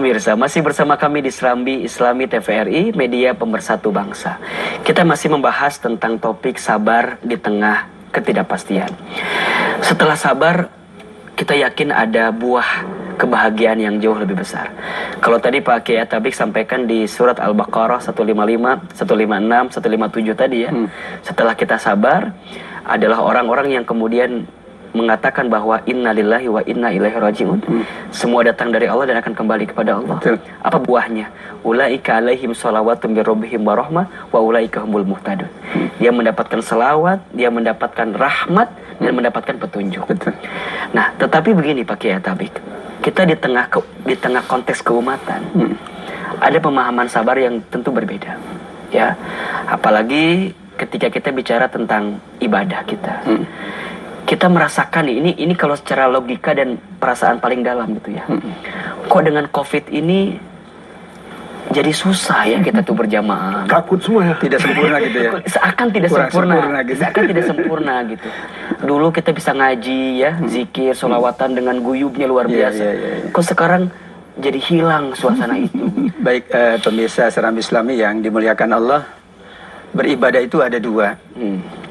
pemirsa, masih bersama kami di Serambi Islami TVRI, media pemersatu bangsa. Kita masih membahas tentang topik sabar di tengah ketidakpastian. Setelah sabar, kita yakin ada buah kebahagiaan yang jauh lebih besar. Kalau tadi Pak Kiai Atabik sampaikan di surat Al-Baqarah 155, 156, 157 tadi ya. Setelah kita sabar, adalah orang-orang yang kemudian mengatakan bahwa inna lillahi wa inna ilaihi raji'un. Semua datang dari Allah dan akan kembali kepada Allah. Betul. Apa buahnya? Ulaika alaihim shalawatun min rabbihim wa rahmah wa ulaika humul muhtadun. Dia mendapatkan selawat, dia mendapatkan rahmat dan mendapatkan petunjuk. Betul. Nah, tetapi begini Pak Kiai Tabik, kita di tengah konteks keumatan, ada pemahaman sabar yang tentu berbeda. Ya, apalagi ketika kita bicara tentang ibadah kita. Kita merasakan ini kalau secara logika dan perasaan paling dalam gitu ya. Kok dengan COVID ini jadi susah ya kita tuh berjamaah. Takut semua ya. Tidak sempurna gitu ya. Seakan tidak Kurang sempurna gitu. Seakan tidak sempurna gitu. Dulu kita bisa ngaji ya, zikir, sholawatan dengan guyubnya luar biasa. Kok sekarang jadi hilang suasana itu. Baik pemirsa Serambi Islami yang dimuliakan Allah, beribadah itu ada dua.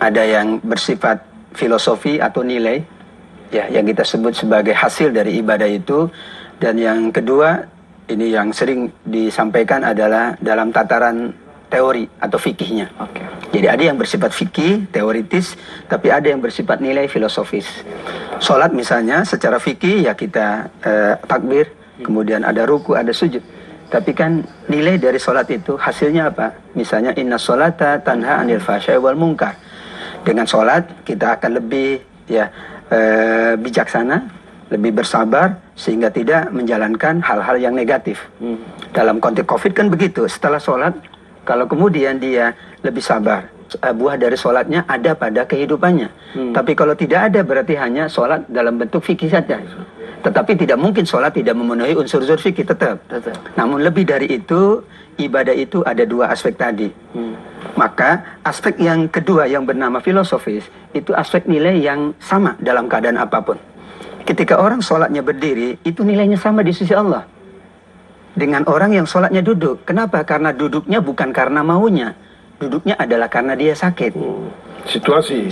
Ada yang bersifat filosofi atau nilai, ya, yang kita sebut sebagai hasil dari ibadah itu. Dan yang kedua, ini yang sering disampaikan adalah dalam tataran teori atau fikihnya. Jadi ada yang bersifat fikih, teoritis, tapi ada yang bersifat nilai filosofis. Sholat misalnya secara fikih ya kita takbir, kemudian ada ruku, ada sujud. Tapi kan nilai dari sholat itu hasilnya apa? Misalnya inna sholata tanha anil fahsya'i wal munkar. Dengan sholat kita akan lebih bijaksana, lebih bersabar sehingga tidak menjalankan hal-hal yang negatif. Dalam konteks COVID kan begitu. Setelah sholat, kalau kemudian dia lebih sabar, buah dari sholatnya ada pada kehidupannya. Tapi kalau tidak ada berarti hanya sholat dalam bentuk fikih saja. Tetapi tidak mungkin sholat tidak memenuhi unsur-unsur fikih tetap. Namun lebih dari itu, ibadah itu ada dua aspek tadi. Maka aspek yang kedua yang bernama filosofis itu aspek nilai yang sama dalam keadaan apapun. Ketika orang sholatnya berdiri, itu nilainya sama di sisi Allah dengan orang yang sholatnya duduk. Kenapa? Karena duduknya bukan karena maunya, duduknya adalah karena dia sakit. Situasi.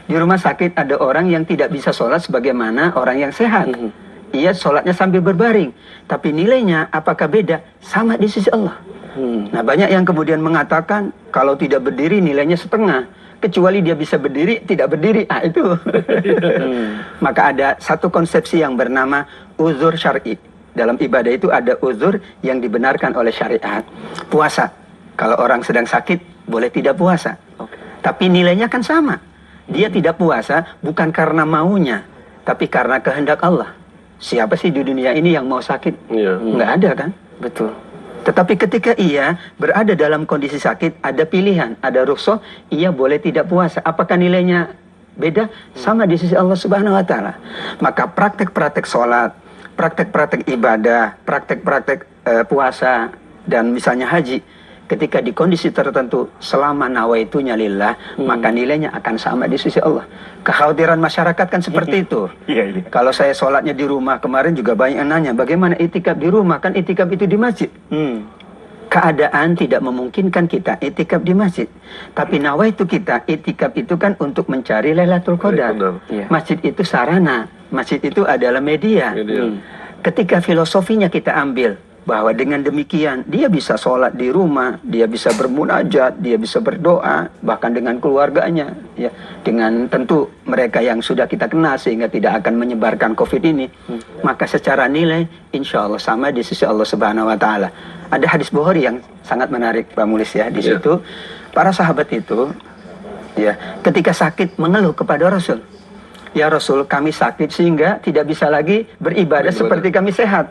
Di rumah sakit ada orang yang tidak bisa sholat sebagaimana orang yang sehat. Ia sholatnya sambil berbaring, tapi nilainya apakah beda? Sama di sisi Allah. Nah, banyak yang kemudian mengatakan kalau tidak berdiri nilainya setengah, kecuali dia bisa berdiri, tidak berdiri. Itu. Maka ada satu konsepsi yang bernama uzur syar'i. Dalam ibadah itu ada uzur yang dibenarkan oleh syariat. Puasa. Kalau orang sedang sakit, boleh tidak puasa. Tapi nilainya kan sama. Dia tidak puasa bukan karena maunya, tapi karena kehendak Allah. Siapa sih di dunia ini yang mau sakit? Nggak ada kan? Betul. Tetapi ketika ia berada dalam kondisi sakit, ada pilihan, ada rukhsah, ia boleh tidak puasa. Apakah nilainya beda? Sama di sisi Allah Subhanahu wa Ta'ala. Maka praktek-praktek sholat, praktek-praktek ibadah, praktek-praktek puasa, dan misalnya haji, ketika di kondisi tertentu selama nawaitunya lillah, maka nilainya akan sama di sisi Allah. Kekhawatiran masyarakat kan seperti itu. Kalau saya sholatnya di rumah, kemarin juga banyak yang nanya, bagaimana itikaf di rumah? Kan itikaf itu di masjid. Keadaan tidak memungkinkan kita itikaf di masjid. Tapi nawaitu kita, itikaf itu kan untuk mencari Lailatul Qadar. Masjid itu sarana, masjid itu adalah media. Ketika filosofinya kita ambil, bahwa dengan demikian dia bisa sholat di rumah, dia bisa bermunajat, dia bisa berdoa, bahkan dengan keluarganya, ya, dengan tentu mereka yang sudah kita kenal sehingga tidak akan menyebarkan COVID ini, maka secara nilai insya Allah sama di sisi Allah Subhanahu Wa Taala. Ada hadis Bukhari yang sangat menarik, Pak Mulis ya. Di situ para sahabat itu, ya, ketika sakit mengeluh kepada Rasul, ya Rasul, kami sakit sehingga tidak bisa lagi beribadah seperti kami sehat.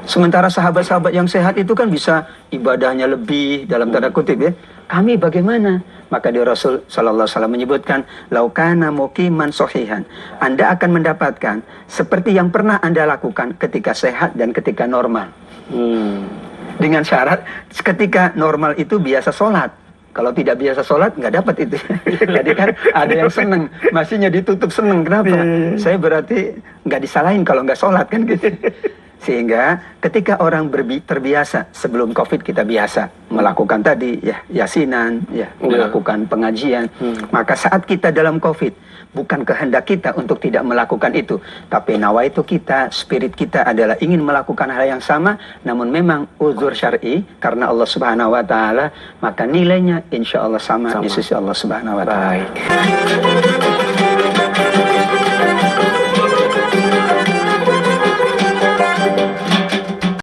Sementara sahabat-sahabat yang sehat itu kan bisa ibadahnya lebih dalam tanda kutip ya. Kami bagaimana? Maka di Rasul Sallallahu Alaihi Wasallam menyebutkan, laukana muqiman sohihan. Anda akan mendapatkan seperti yang pernah Anda lakukan ketika sehat dan ketika normal. Dengan syarat ketika normal itu biasa sholat. Kalau tidak biasa sholat nggak dapat itu. Jadi kan ada yang seneng, masihnya ditutup seneng. Kenapa? Saya berarti nggak disalahin kalau nggak sholat kan gitu. Sehingga ketika orang terbiasa, sebelum COVID kita biasa melakukan tadi ya yasinan, ya melakukan pengajian, maka saat kita dalam COVID bukan kehendak kita untuk tidak melakukan itu, tapi nawaitu kita, spirit kita adalah ingin melakukan hal yang sama, namun memang uzur syar'i karena Allah Subhanahu wa taala, maka nilainya insya Allah sama di sisi Allah Subhanahu wa taala. Baik.